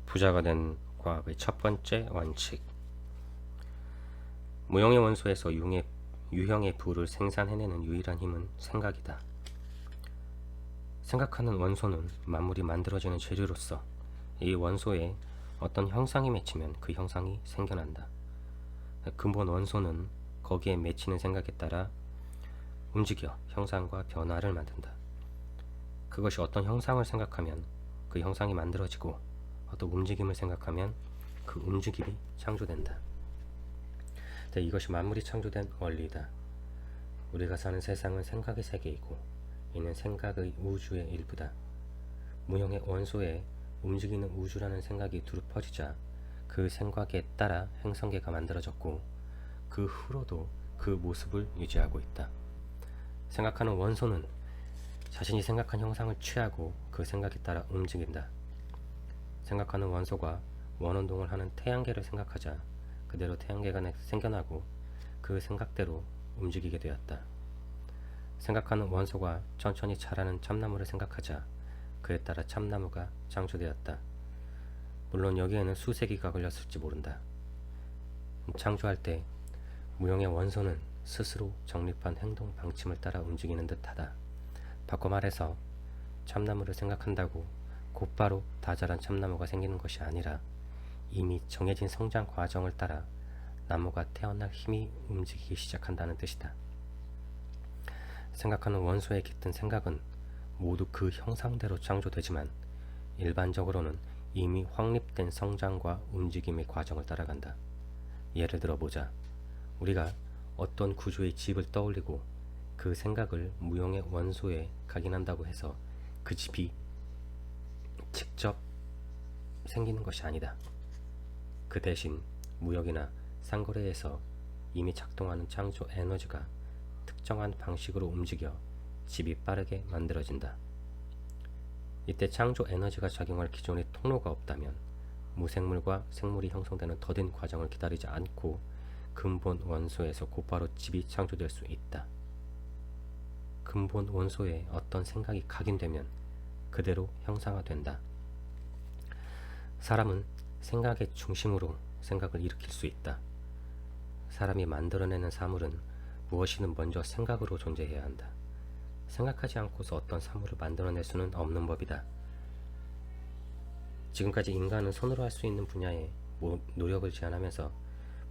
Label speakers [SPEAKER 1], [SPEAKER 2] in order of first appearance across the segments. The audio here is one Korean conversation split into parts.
[SPEAKER 1] 부자가 된 과학의 첫 번째 원칙. 무형의 원소에서 유형의 부를 생산해내는 유일한 힘은 생각이다. 생각하는 원소는 만물이 만들어지는 재료로서 이 원소에 어떤 형상이 맺히면 그 형상이 생겨난다. 근본 원소는 거기에 맺히는 생각에 따라 움직여 형상과 변화를 만든다. 그것이 어떤 형상을 생각하면 그 형상이 만들어지고 어떤 움직임을 생각하면 그 움직임이 창조된다. 이것이 만물이 창조된 원리이다. 우리가 사는 세상은 생각의 세계이고 이는 생각의 우주의 일부다. 무형의 원소에 움직이는 우주라는 생각이 두루 퍼지자 그 생각에 따라 행성계가 만들어졌고 그 후로도 그 모습을 유지하고 있다. 생각하는 원소는 자신이 생각한 형상을 취하고 그 생각에 따라 움직인다. 생각하는 원소가 원운동을 하는 태양계를 생각하자 그대로 태양계가 생겨나고 그 생각대로 움직이게 되었다. 생각하는 원소가 천천히 자라는 참나무를 생각하자 그에 따라 참나무가 창조되었다. 물론 여기에는 수세기가 걸렸을지 모른다. 창조할 때 무형의 원소는 스스로 정립한 행동 방침을 따라 움직이는 듯하다. 바꿔 말해서 참나무를 생각한다고 곧바로 다 자란 참나무가 생기는 것이 아니라 이미 정해진 성장 과정을 따라 나무가 태어날 힘이 움직이기 시작한다는 뜻이다. 생각하는 원소에 깃든 생각은 모두 그 형상대로 창조되지만 일반적으로는 이미 확립된 성장과 움직임의 과정을 따라간다. 예를 들어 보자. 우리가 어떤 구조의 집을 떠올리고 그 생각을 무형의 원소에 각인한다고 해서 그 집이 직접 생기는 것이 아니다. 그 대신 무역이나 상거래에서 이미 작동하는 창조 에너지가 특정한 방식으로 움직여 집이 빠르게 만들어진다. 이때 창조 에너지가 작용할 기존의 통로가 없다면 무생물과 생물이 형성되는 더딘 과정을 기다리지 않고 근본 원소에서 곧바로 집이 창조될 수 있다. 근본 원소에 어떤 생각이 각인되면 그대로 형상화된다. 사람은 생각의 중심으로 생각을 일으킬 수 있다. 사람이 만들어내는 사물은 무엇이든 먼저 생각으로 존재해야 한다. 생각하지 않고서 어떤 사물을 만들어낼 수는 없는 법이다. 지금까지 인간은 손으로 할 수 있는 분야에 노력을 제한하면서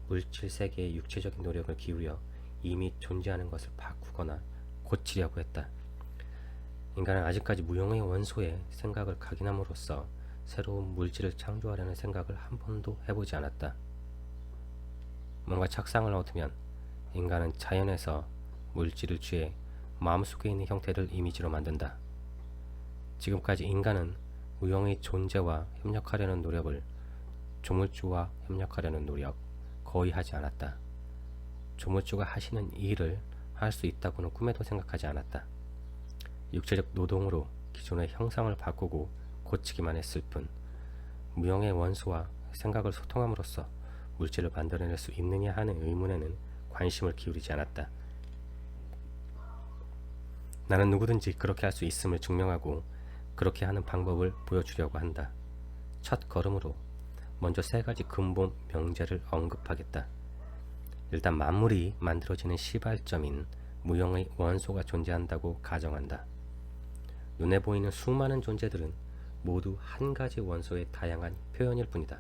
[SPEAKER 1] 물질 세계의 육체적인 노력을 기울여 이미 존재하는 것을 바꾸거나 고치려고 했다. 인간은 아직까지 무형의 원소에 생각을 각인함으로써 새로운 물질을 창조하려는 생각을 한 번도 해보지 않았다. 뭔가 착상을 얻으면 인간은 자연에서 물질을 취해 마음속에 있는 형태를 이미지로 만든다. 지금까지 인간은 무형의 존재와 협력하려는 노력을 조물주와 협력하려는 노력 거의 하지 않았다. 조물주가 하시는 일을 할 수 있다고는 꿈에도 생각하지 않았다. 육체적 노동으로 기존의 형상을 바꾸고 고치기만 했을 뿐 무형의 원소와 생각을 소통함으로써 물질을 만들어낼 수 있느냐 하는 의문에는 관심을 기울이지 않았다. 나는 누구든지 그렇게 할 수 있음을 증명하고 그렇게 하는 방법을 보여주려고 한다. 첫 걸음으로 먼저 3가지 근본 명제를 언급하겠다. 일단 만물이 만들어지는 시발점인 무형의 원소가 존재한다고 가정한다. 눈에 보이는 수많은 존재들은 모두 한 가지 원소의 다양한 표현일 뿐이다.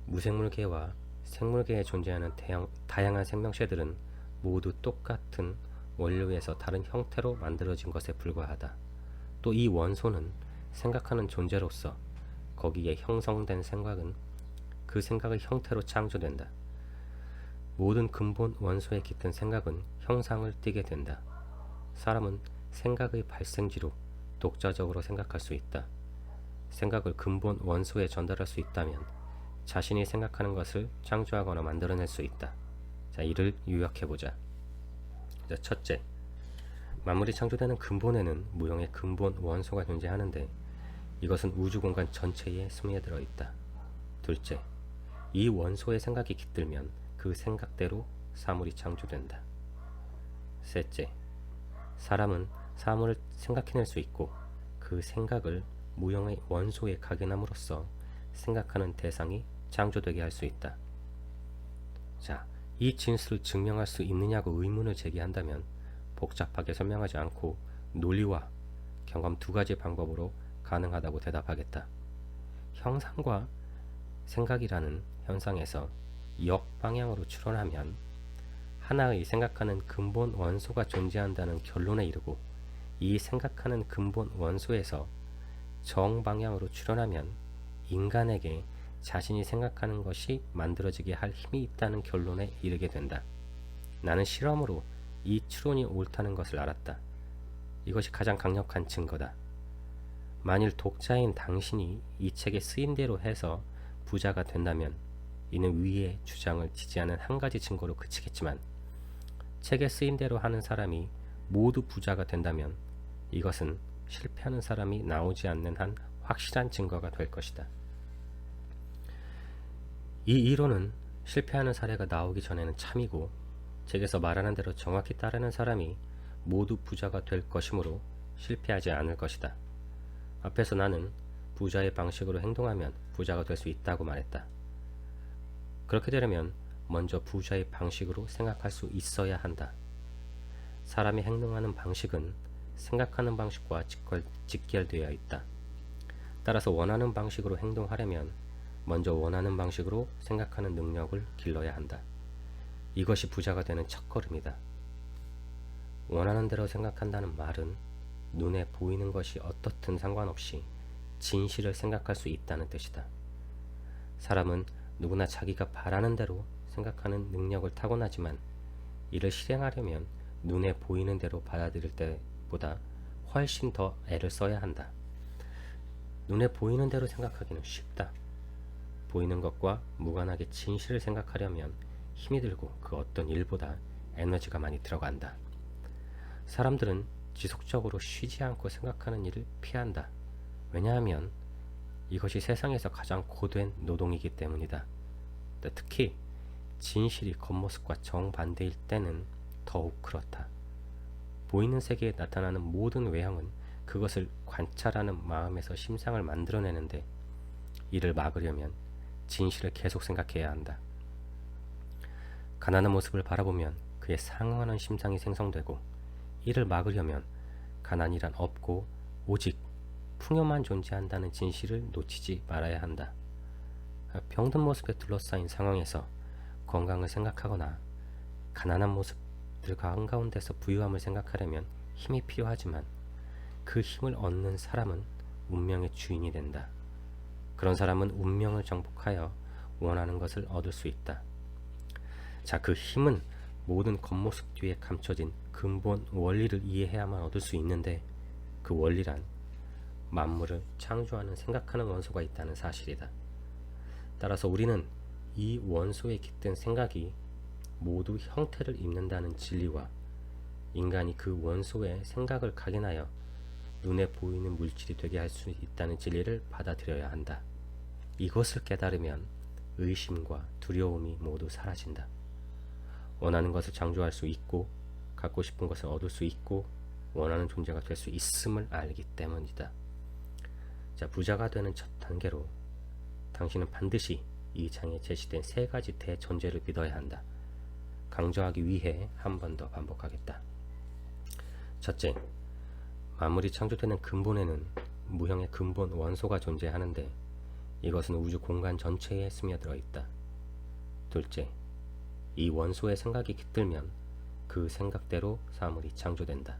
[SPEAKER 1] 무생물계와 생물계에 존재하는 다양한 생명체들은 모두 똑같은 원료에서 다른 형태로 만들어진 것에 불과하다. 또 이 원소는 생각하는 존재로서 거기에 형성된 생각은 그 생각의 형태로 창조된다. 모든 근본 원소에 깃든 생각은 형상을 띠게 된다. 사람은 생각의 발생지로 독자적으로 생각할 수 있다. 생각을 근본 원소에 전달할 수 있다면 자신이 생각하는 것을 창조하거나 만들어낼 수 있다. 자, 이를 요약해보자. 자, 첫째, 만물이 창조되는 근본에는 무형의 근본 원소가 존재하는데 이것은 우주 공간 전체에 스며들어 있다. 둘째, 이 원소의 생각이 깃들면 그 생각대로 사물이 창조된다. 셋째, 사람은 사물을 생각해낼 수 있고 그 생각을 무형의 원소에 각인함으로써 생각하는 대상이 창조되게 할 수 있다. 자, 이 진술을 증명할 수 있느냐고 의문을 제기한다면 복잡하게 설명하지 않고 논리와 경험 두 가지 방법으로 가능하다고 대답하겠다. 형상과 생각이라는 현상에서 역방향으로 추론하면 하나의 생각하는 근본 원소가 존재한다는 결론에 이르고, 이 생각하는 근본 원소에서 정방향으로 추론하면 인간에게 자신이 생각하는 것이 만들어지게 할 힘이 있다는 결론에 이르게 된다. 나는 실험으로 이 추론이 옳다는 것을 알았다. 이것이 가장 강력한 증거다. 만일 독자인 당신이 이 책에 쓰인 대로 해서 부자가 된다면 이는 위의 주장을 지지하는 한 가지 증거로 그치겠지만, 책에 쓰인 대로 하는 사람이 모두 부자가 된다면 이것은 실패하는 사람이 나오지 않는 한 확실한 증거가 될 것이다. 이 이론은 실패하는 사례가 나오기 전에는 참이고, 책에서 말하는 대로 정확히 따르는 사람이 모두 부자가 될 것이므로 실패하지 않을 것이다. 앞에서 나는 부자의 방식으로 행동하면 부자가 될 수 있다고 말했다. 그렇게 되려면 먼저 부자의 방식으로 생각할 수 있어야 한다. 사람이 행동하는 방식은 생각하는 방식과 직결되어 있다. 따라서 원하는 방식으로 행동하려면 먼저 원하는 방식으로 생각하는 능력을 길러야 한다. 이것이 부자가 되는 첫걸음이다. 원하는 대로 생각한다는 말은 눈에 보이는 것이 어떻든 상관없이 진실을 생각할 수 있다는 뜻이다. 사람은 누구나 자기가 바라는 대로 생각하는 능력을 타고나지만, 이를 실행하려면 눈에 보이는 대로 받아들일 때보다 훨씬 더 애를 써야 한다. 눈에 보이는 대로 생각하기는 쉽다. 보이는 것과 무관하게 진실을 생각하려면 힘이 들고 그 어떤 일보다 에너지가 많이 들어간다. 사람들은 지속적으로 쉬지 않고 생각하는 일을 피한다. 왜냐하면 이것이 세상에서 가장 고된 노동이기 때문이다. 특히 진실이 겉모습과 정반대일 때는 더욱 그렇다. 보이는 세계에 나타나는 모든 외형은 그것을 관찰하는 마음에서 심상을 만들어내는데, 이를 막으려면 진실을 계속 생각해야 한다. 가난한 모습을 바라보면 그에 상응하는 심상이 생성되고, 이를 막으려면 가난이란 없고 오직 풍요만 존재한다는 진실을 놓치지 말아야 한다. 병든 모습에 둘러싸인 상황에서 건강을 생각하거나 가난한 모습들과 한가운데서 부유함을 생각하려면 힘이 필요하지만, 그 힘을 얻는 사람은 운명의 주인이 된다. 그런 사람은 운명을 정복하여 원하는 것을 얻을 수 있다. 자, 그 힘은 모든 겉모습 뒤에 감춰진 근본 원리를 이해해야만 얻을 수 있는데, 그 원리란 만물을 창조하는 생각하는 원소가 있다는 사실이다. 따라서 우리는 이 원소에 깃든 생각이 모두 형태를 입는다는 진리와 인간이 그 원소의 생각을 각인하여 눈에 보이는 물질이 되게 할 수 있다는 진리를 받아들여야 한다. 이것을 깨달으면 의심과 두려움이 모두 사라진다. 원하는 것을 창조할 수 있고, 갖고 싶은 것을 얻을 수 있고, 원하는 존재가 될 수 있음을 알기 때문이다. 자, 부자가 되는 첫 단계로 당신은 반드시 이 장에 제시된 세 가지 대전제를 믿어야 한다. 강조하기 위해 한 번 더 반복하겠다. 첫째, 만물이 창조되는 근본에는 무형의 근본 원소가 존재하는데, 이것은 우주 공간 전체에 스며들어 있다. 둘째, 이 원소의 생각이 깃들면 그 생각대로 사물이 창조된다.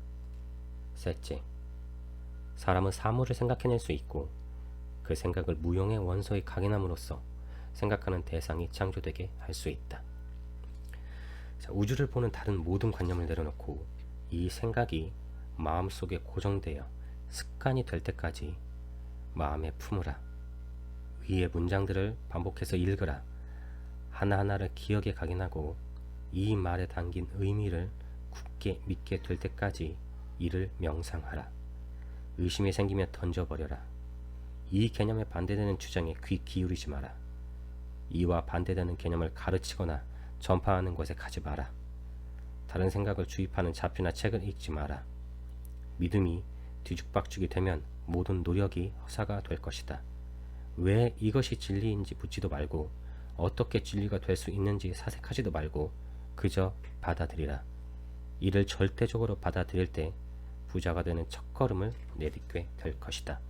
[SPEAKER 1] 셋째, 사람은 사물을 생각해낼 수 있고, 그 생각을 무형의 원소에 각인함으로써 생각하는 대상이 창조되게 할 수 있다. 자, 우주를 보는 다른 모든 관념을 내려놓고 이 생각이 마음속에 고정되어 습관이 될 때까지 마음에 품으라. 위의 문장들을 반복해서 읽으라. 하나하나를 기억에 각인하고 이 말에 담긴 의미를 굳게 믿게 될 때까지 이를 명상하라. 의심이 생기면 던져버려라. 이 개념에 반대되는 주장에 귀 기울이지 마라. 이와 반대되는 개념을 가르치거나 전파하는 곳에 가지 마라. 다른 생각을 주입하는 자표나 책을 읽지 마라. 믿음이 뒤죽박죽이 되면 모든 노력이 허사가 될 것이다. 왜 이것이 진리인지 묻지도 말고 어떻게 진리가 될 수 있는지 사색하지도 말고 그저 받아들이라. 이를 절대적으로 받아들일 때 부자가 되는 첫걸음을 내딛게 될 것이다.